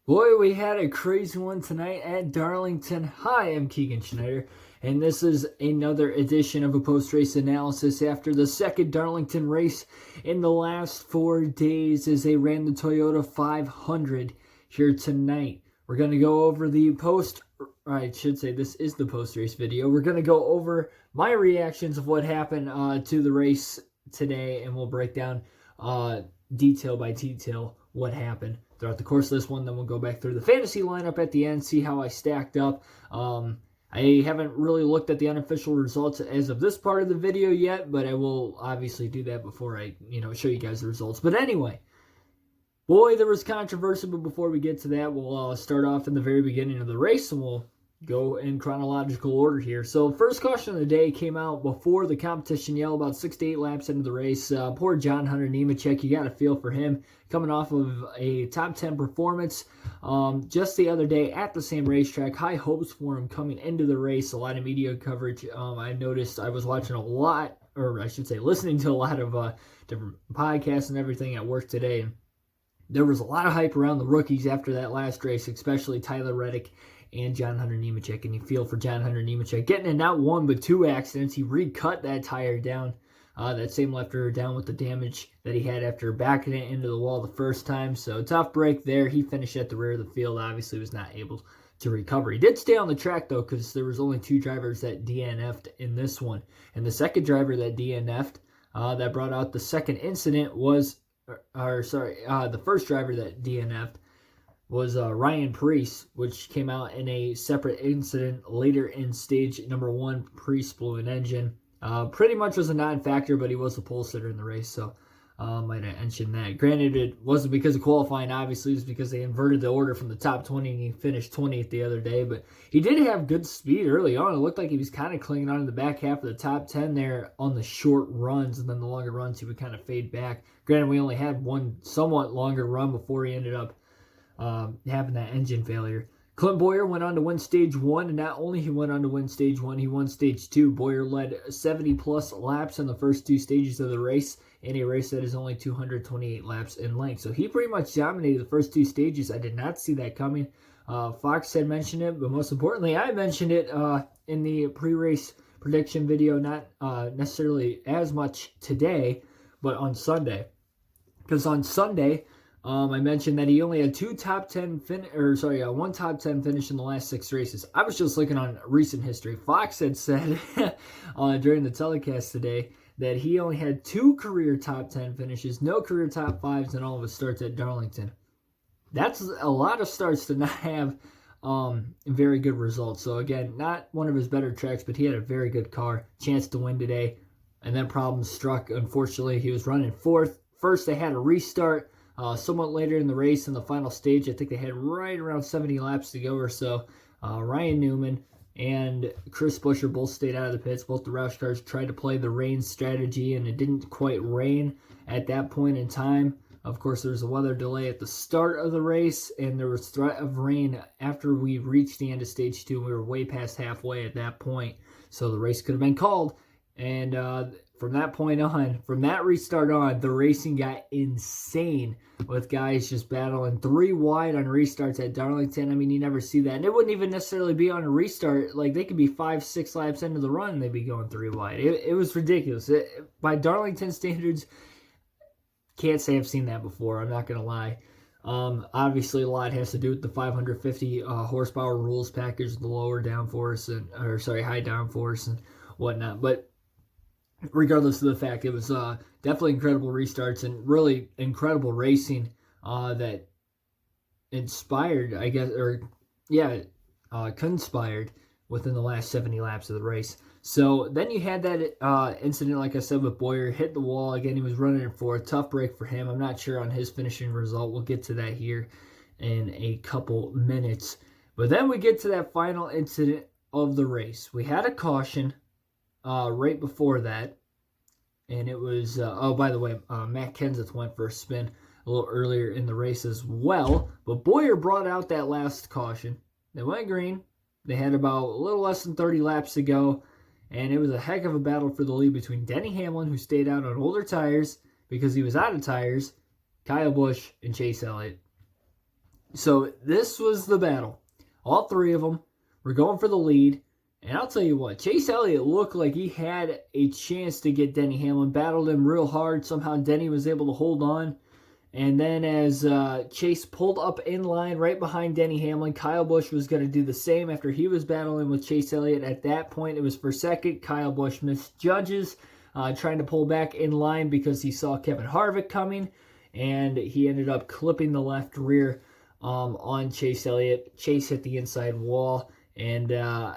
Boy, we had a crazy one tonight at Darlington. Hi, I'm Keegan Schneider, and this is another edition of a post-race analysis after the second Darlington race in the last 4 days as they ran the Toyota 500 here tonight. We're going to go over I should say this is the post-race video. We're going to go over my reactions of what happened to the race today, and we'll break down detail by detail what happened throughout the course of this one. Then we'll go back through the fantasy lineup at the end, see how I stacked up. I haven't really looked at the unofficial results as of this part of the video yet, but I will obviously do that before I, show you guys the results. But anyway, boy, there was controversy, but before we get to that, we'll start off in the very beginning of the race, and we'll go in chronological order here. So first caution of the day came out before the competition yell, about 6 to 8 laps into the race. Poor John Hunter Nemechek, you got to feel for him coming off of a top 10 performance just the other day at the same racetrack. High hopes for him coming into the race. A lot of media coverage. I noticed I was watching a lot, or I should say listening to a lot of different podcasts and everything at work today. And there was a lot of hype around the rookies after that last race, especially Tyler Reddick and John Hunter Nemechek. And you feel for John Hunter Nemechek getting in not one but two accidents. He recut that tire down, that same left rear down with the damage that he had after backing it into the wall the first time. So tough break there. He finished at the rear of the field. Obviously was not able to recover. He did stay on the track though, because there was only two drivers that DNF'd in this one. And the second driver that DNF'd, that brought out the second incident was, the first driver that DNF'd was Ryan Preece, which came out in a separate incident later in stage number 1. Preece blew an engine. Pretty much was a non-factor, but he was the pole sitter in the race, so might have mentioned that. Granted, it wasn't because of qualifying, obviously. It was because they inverted the order from the top 20, and he finished 20th the other day. But he did have good speed early on. It looked like he was kind of clinging on to the back half of the top 10 there on the short runs, and then the longer runs he would kind of fade back. Granted, we only had one somewhat longer run before he ended up having that engine failure. Clint Bowyer went on to win stage 1, and not only he went on to win stage 1, he won stage 2. Bowyer led 70 plus laps in the first two stages of the race, in a race that is only 228 laps in length. So he pretty much dominated the first two stages. I did not see that coming. Fox had mentioned it, but most importantly, I mentioned it in the pre-race prediction video, not necessarily as much today, but on Sunday. Because on Sunday, I mentioned that he only had one top 10 finish in the last 6 races. I was just looking on recent history. Fox had said during the telecast today that he only had 2 career top 10 finishes, no career top 5s, and all of his starts at Darlington. That's a lot of starts to not have very good results. So again, not one of his better tracks, but he had a very good car, chance to win today, and then problems struck. Unfortunately, he was running 4th. First, they had a restart. Somewhat later in the race, in the final stage, I think they had right around 70 laps to go or so. Ryan Newman and Chris Buescher both stayed out of the pits. Both the Roush cars tried to play the rain strategy, and it didn't quite rain at that point in time. Of course, there was a weather delay at the start of the race, and there was threat of rain after we reached the end of stage 2. We were way past halfway at that point, so the race could have been called. And from that point on, from that restart on, the racing got insane with guys just battling 3 wide on restarts at Darlington. I mean, you never see that. And it wouldn't even necessarily be on a restart. Like, they could be 5-6 laps into the run and they'd be going 3 wide. It was ridiculous. By Darlington standards, can't say I've seen that before. I'm not going to lie. Obviously, a lot has to do with the 550 horsepower rules package, the lower downforce high downforce and whatnot. But regardless of the fact, it was definitely incredible restarts and really incredible racing that inspired, I guess, conspired within the last 70 laps of the race. So then you had that incident, like I said, with Bowyer, hit the wall. Again, he was running it for a tough break for him. I'm not sure on his finishing result. We'll get to that here in a couple minutes. But then we get to that final incident of the race. We had a caution right before that, and it was by the way, Matt Kenseth went for a spin a little earlier in the race as well, but Bowyer brought out that last caution. They went green. They had about a little less than 30 laps to go, and it was a heck of a battle for the lead between Denny Hamlin, who stayed out on older tires because he was out of tires, Kyle Busch, and Chase Elliott. So this was the battle. All three of them were going for the lead. And I'll tell you what, Chase Elliott looked like he had a chance to get Denny Hamlin, battled him real hard. Somehow Denny was able to hold on. And then as Chase pulled up in line right behind Denny Hamlin, Kyle Busch was going to do the same after he was battling with Chase Elliott. At that point, it was for second. Kyle Busch misjudges, trying to pull back in line because he saw Kevin Harvick coming. And he ended up clipping the left rear on Chase Elliott. Chase hit the inside wall. And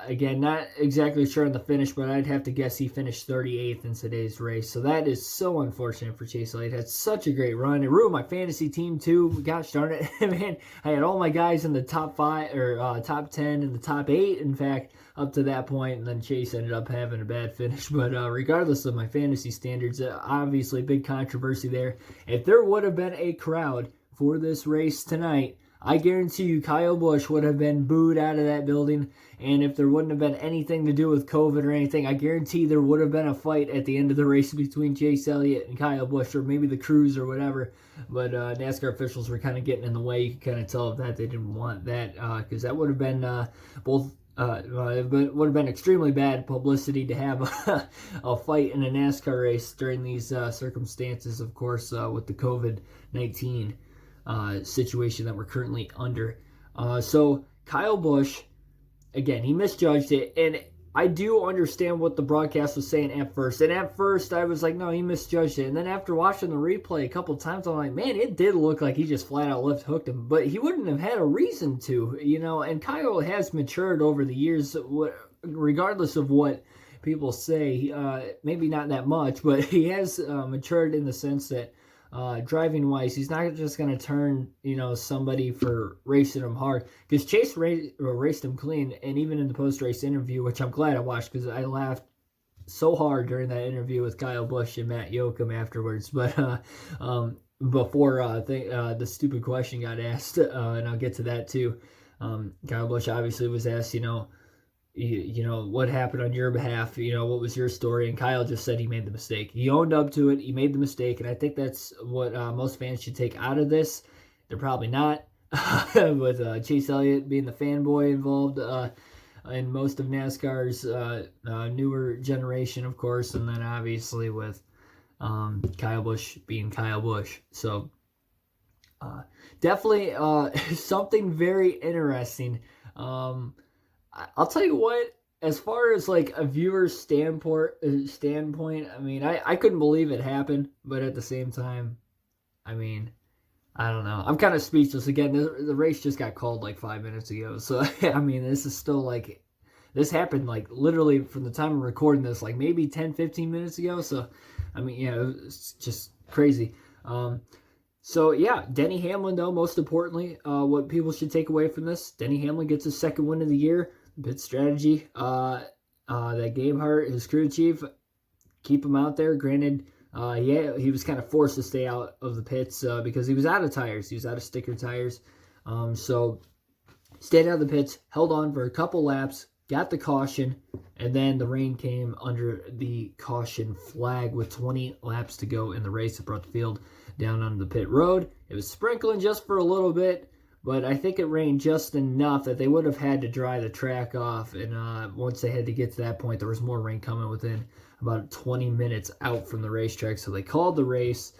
again, not exactly sure on the finish, but I'd have to guess he finished 38th in today's race. So that is so unfortunate for Chase Elliott. Had such a great run. It ruined my fantasy team too. Gosh darn it, man! I had all my guys in the top 5 or top 10 and the top 8, in fact, up to that point, and then Chase ended up having a bad finish. But regardless of my fantasy standards, obviously big controversy there. If there would have been a crowd for this race tonight, I guarantee you Kyle Busch would have been booed out of that building. And if there wouldn't have been anything to do with COVID or anything, I guarantee there would have been a fight at the end of the race between Chase Elliott and Kyle Busch, or maybe the crews or whatever. But NASCAR officials were kind of getting in the way. You could kind of tell that they didn't want that, because that would have been it would have been extremely bad publicity to have a fight in a NASCAR race during these circumstances, of course, with the COVID-19 situation that we're currently under. So Kyle Busch, again, he misjudged it, and I do understand what the broadcast was saying at first. And at first, I was like, no, he misjudged it. And then after watching the replay a couple times, I'm like, man, it did look like he just flat out left hooked him. But he wouldn't have had a reason to, And Kyle has matured over the years, regardless of what people say. Maybe not that much, but he has matured in the sense that driving wise, he's not just going to turn, somebody for racing him hard, because Chase raced him clean. And even in the post-race interview, which I'm glad I watched because I laughed so hard during that interview with Kyle Busch and Matt Yoakum afterwards. But before the stupid question got asked, and I'll get to that too, Kyle Busch obviously was asked, what happened on your behalf? What was your story? And Kyle just said he made the mistake. He owned up to it. He made the mistake. And I think that's what most fans should take out of this. They're probably not, with Chase Elliott being the fanboy involved in most of NASCAR's newer generation, of course. And then obviously with Kyle Busch being Kyle Busch. So definitely something very interesting. I'll tell you what, as far as like a viewer's standpoint, I mean, I couldn't believe it happened, but at the same time, I mean, I don't know. I'm kind of speechless. Again, the race just got called like 5 minutes ago. So, I mean, this is still like, this happened like literally from the time I'm recording this, like maybe 10, 15 minutes ago. So, I mean, it's just crazy. So, yeah, Denny Hamlin, though, most importantly, what people should take away from this, Denny Hamlin gets his second win of the year. Pit strategy that Gabehart, his crew chief, keep him out there. Granted, he was kind of forced to stay out of the pits because he was out of tires. He was out of sticker tires. So stayed out of the pits, held on for a couple laps, got the caution, and then the rain came under the caution flag with 20 laps to go in the race. It brought the field down onto the pit road. It was sprinkling just for a little bit, but I think it rained just enough that they would have had to dry the track off. And once they had to get to that point, there was more rain coming within about 20 minutes out from the racetrack. So they called the race.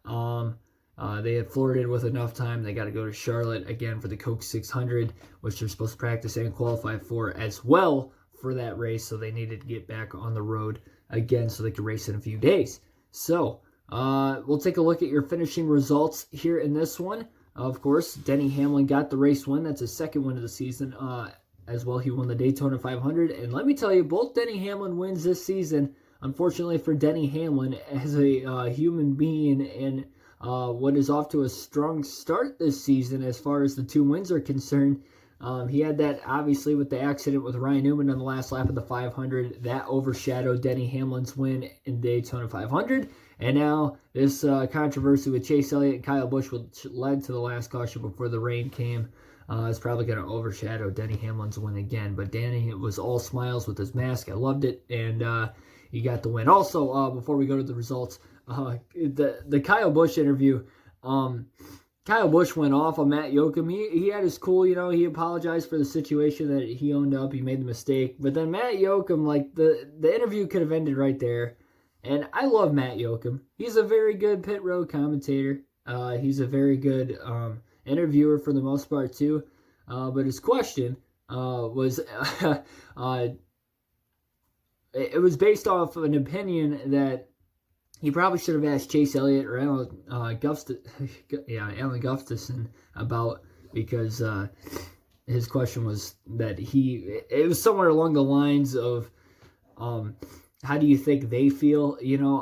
They had flirted with enough time. They got to go to Charlotte again for the Coke 600, which they're supposed to practice and qualify for as well for that race. So they needed to get back on the road again so they could race in a few days. So we'll take a look at your finishing results here in this one. Of course, Denny Hamlin got the race win. That's his second win of the season. As well, he won the Daytona 500. And let me tell you, both Denny Hamlin wins this season. Unfortunately for Denny Hamlin, as a human being, and what is off to a strong start this season as far as the two wins are concerned. He had that, obviously, with the accident with Ryan Newman on the last lap of the 500. That overshadowed Denny Hamlin's win in Daytona 500. And now this controversy with Chase Elliott and Kyle Busch, which led to the last caution before the rain came, is probably going to overshadow Denny Hamlin's win again. But Denny, it was all smiles with his mask. I loved it, and he got the win. Also, before we go to the results, the Kyle Busch interview, Kyle Busch went off on Matt Yoakum. He had his cool, he apologized for the situation that he owned up. He made the mistake. But then Matt Yoakum, like, the interview could have ended right there. And I love Matt Yoakum. He's a very good pit road commentator. He's a very good interviewer for the most part, too. But his question was, it was based off of an opinion that he probably should have asked Chase Elliott or Alan Gustafson about, because his question was that it was somewhere along the lines of, how do you think they feel,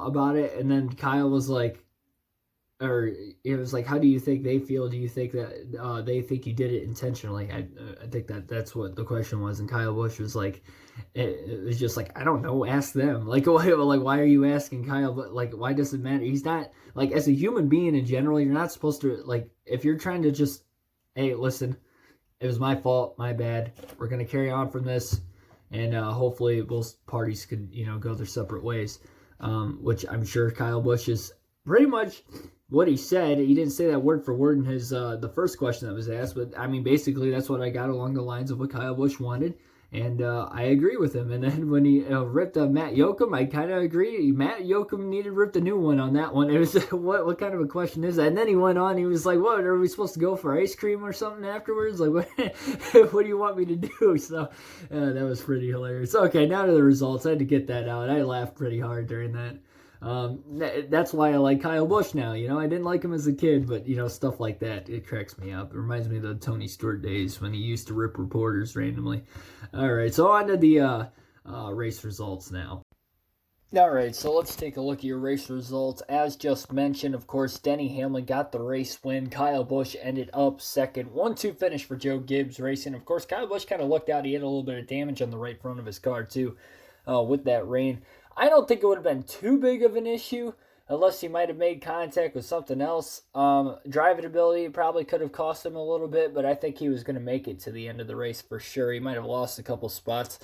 about it? And then Kyle was like, or it was like, how do you think they feel? Do you think that they think you did it intentionally? I think that's what the question was. And Kyle Busch was like, it was just like, I don't know, ask them. Like why are you asking Kyle? But like, why does it matter? He's not, like, as a human being in general, you're not supposed to, like, if you're trying to just, hey, listen, it was my fault, my bad. We're gonna carry on from this, and hopefully both parties could, go their separate ways. Which I'm sure Kyle Busch is pretty much what he said. He didn't say that word for word in his the first question that was asked, but I mean, basically that's what I got along the lines of what Kyle Busch wanted, and I agree with him. And then when he ripped Matt Yoakum, I kind of agree. Matt Yoakum needed to rip the new one on that one. It was what kind of a question is that? And then he went on. He was like, "What, are we supposed to go for ice cream or something afterwards? Like, what do you want me to do?" So that was pretty hilarious. Okay, now to the results. I had to get that out. I laughed pretty hard during that. That's why I like Kyle Busch now. I didn't like him as a kid, but stuff like that, it cracks me up. It reminds me of the Tony Stewart days when he used to rip reporters randomly. All right, so on to the race results now. All right, so let's take a look at your race results. As just mentioned, of course, Denny Hamlin got the race win. Kyle Busch ended up second. 1-2 finish for Joe Gibbs Racing. Of course, Kyle Busch kind of looked out. He had a little bit of damage on the right front of his car, too, with that rain. I don't think it would have been too big of an issue unless he might have made contact with something else. Driving ability probably could have cost him a little bit, but I think he was going to make it to the end of the race for sure. He might have lost a couple spots.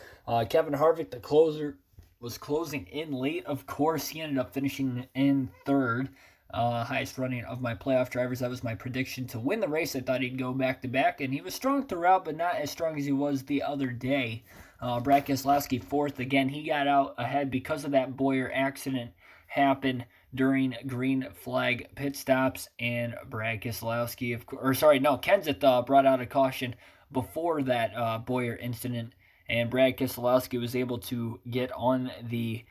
Kevin Harvick, the closer, was closing in late. Of course, he ended up finishing in third. Highest running of my playoff drivers. That was my prediction to win the race. I thought he'd go back-to-back, and he was strong throughout, but not as strong as he was the other day. Brad Keselowski fourth. Again, he got out ahead because of that Bowyer accident happened during green flag pit stops, and Brad Keselowski, Kenseth brought out a caution before that Bowyer incident, and Brad Keselowski was able to get on the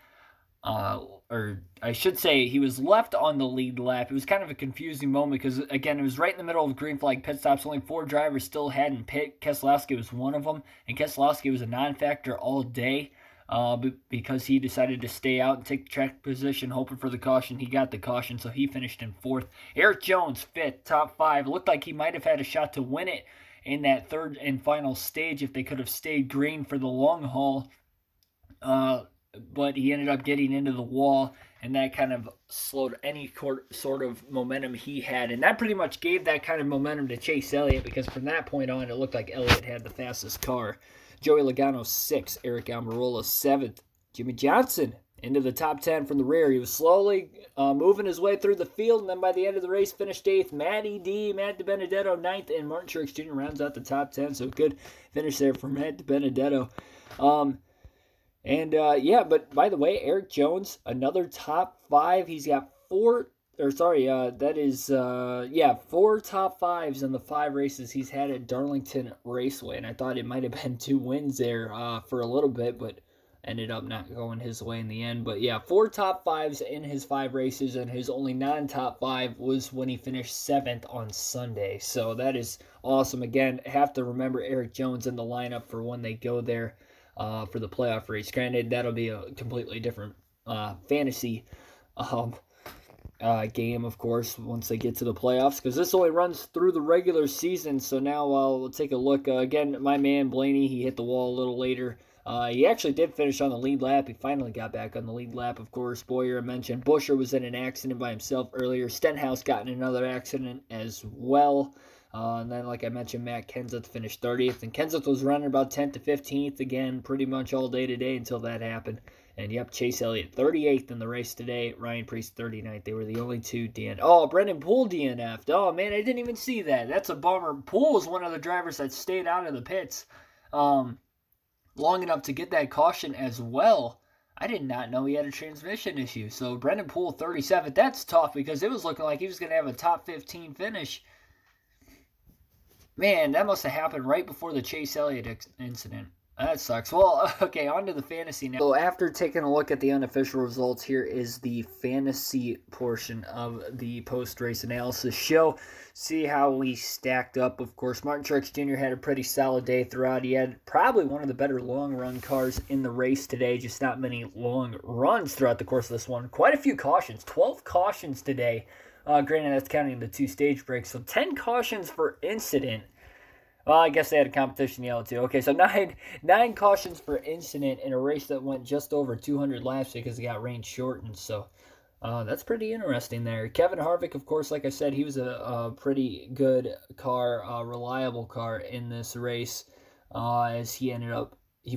or I should say he was left on the lead lap. It was kind of a confusing moment because, again, it was right in the middle of green flag pit stops. Only 4 drivers still hadn't pit. Keselowski was one of them, and Keselowski was a non-factor all day because he decided to stay out and take the track position, hoping for the caution. He got the caution, so he finished in 4th. Erik Jones, 5th, top 5. Looked like he might have had a shot to win it in that third and final stage if they could have stayed green for the long haul. But he ended up getting into the wall, and that kind of slowed any sort of momentum he had. And that pretty much gave that kind of momentum to Chase Elliott, because from that point on, it looked like Elliott had the fastest car. Joey Logano, 6th. Aric Almirola, 7th. Jimmie Johnson into the top 10 from the rear. He was slowly moving his way through the field, and then by the end of the race, finished 8th. Matt DiBenedetto, 9th, and Martin Truex Jr. rounds out the top 10. So good finish there for Matt DiBenedetto. But by the way, Erik Jones, another top 5. He's got 4 top 5s in the 5 races he's had at Darlington Raceway. And I thought it might have been 2 wins there for a little bit, but ended up not going his way in the end. But yeah, 4 top 5s in his 5 races, and his only non-top 5 was when he finished 7th on Sunday. So that is awesome. Again, have to remember Erik Jones in the lineup for when they go there. For the playoff race. Granted, that'll be a completely different fantasy game, of course, once they get to the playoffs, because this only runs through the regular season. So now we'll take a look. Again, my man Blaney, he hit the wall a little later. He actually did finish on the lead lap. He finally got back on the lead lap, of course. Bowyer, I mentioned. Buescher was in an accident by himself earlier. Stenhouse got in another accident as well. And then, like I mentioned, Matt Kenseth finished 30th. And Kenseth was running about 10th to 15th again pretty much all day today until that happened. And yep, Chase Elliott 38th in the race today. Ryan Preece 39th. They were the only two DNF. Oh, Brendan Poole DNF'd. Oh man, I didn't even see that. That's a bummer. Poole was one of the drivers that stayed out of the pits long enough to get that caution as well. I did not know he had a transmission issue. So Brendan Poole 37th. That's tough because it was looking like he was going to have a top 15 finish. Man, that must have happened right before the Chase Elliott incident. That sucks. Well, okay, on to the fantasy now. So after taking a look at the unofficial results, here is the fantasy portion of the post-race analysis show. See how we stacked up. Of course, Martin Truex Jr. had a pretty solid day throughout. He had probably one of the better long-run cars in the race today. Just not many long runs throughout the course of this one. Quite a few cautions. 12 cautions today. Granted, that's counting the 2 stage breaks. So 10 cautions for incident. Well, I guess they had a competition yellow too. Okay, so nine cautions for incident in a race that went just over 200 laps because it got range shortened. So that's pretty interesting there. Kevin Harvick, of course, like I said, he was a pretty good car, reliable car in this race as he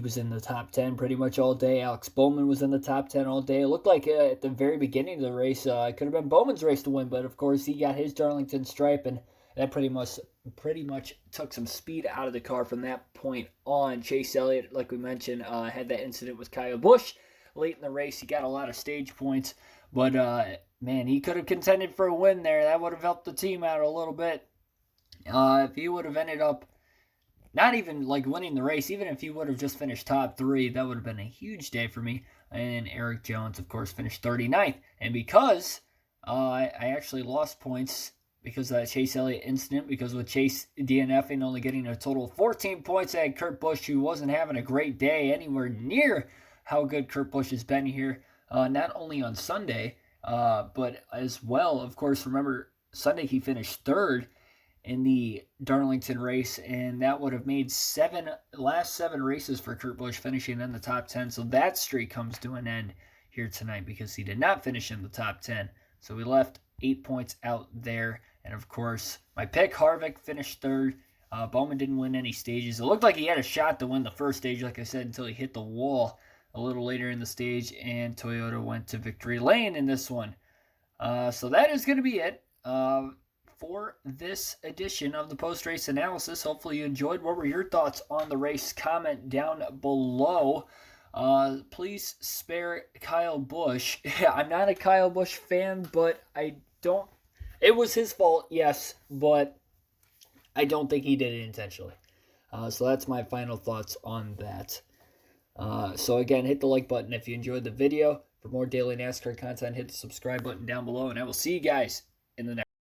was in the top 10 pretty much all day. Alex Bowman was in the top 10 all day. It looked like at the very beginning of the race, it could have been Bowman's race to win, but of course he got his Darlington stripe, and that pretty much took some speed out of the car from that point on. Chase Elliott, like we mentioned, had that incident with Kyle Busch late in the race. He got a lot of stage points, but man, he could have contended for a win there. That would have helped the team out a little bit. If he would have ended up not even like winning the race, even if he would have just finished top 3, that would have been a huge day for me. And Eric Jones, of course, finished 39th. And because I actually lost points because of that Chase Elliott incident, because with Chase DNFing, only getting a total of 14 points, I had Kurt Busch, who wasn't having a great day anywhere near how good Kurt Busch has been here, not only on Sunday, but as well, of course, remember, Sunday he finished 3rd in the Darlington race, and that would have made last 7 races for Kurt Busch finishing in the top 10, so that streak comes to an end here tonight because he did not finish in the top 10, so we left 8 points out there. And of course, my pick, Harvick, finished 3rd. Bowman didn't win any stages. It looked like he had a shot to win the first stage, like I said, until he hit the wall a little later in the stage, and Toyota went to victory lane in this one. So that is going to be it for this edition of the post-race analysis. Hopefully you enjoyed. What were your thoughts on the race? Comment down below. Please spare Kyle Busch. I'm not a Kyle Busch fan, but it was his fault, yes, but I don't think he did it intentionally. So that's my final thoughts on that. So again, hit the like button if you enjoyed the video. For more daily NASCAR content, hit the subscribe button down below, and I will see you guys in the next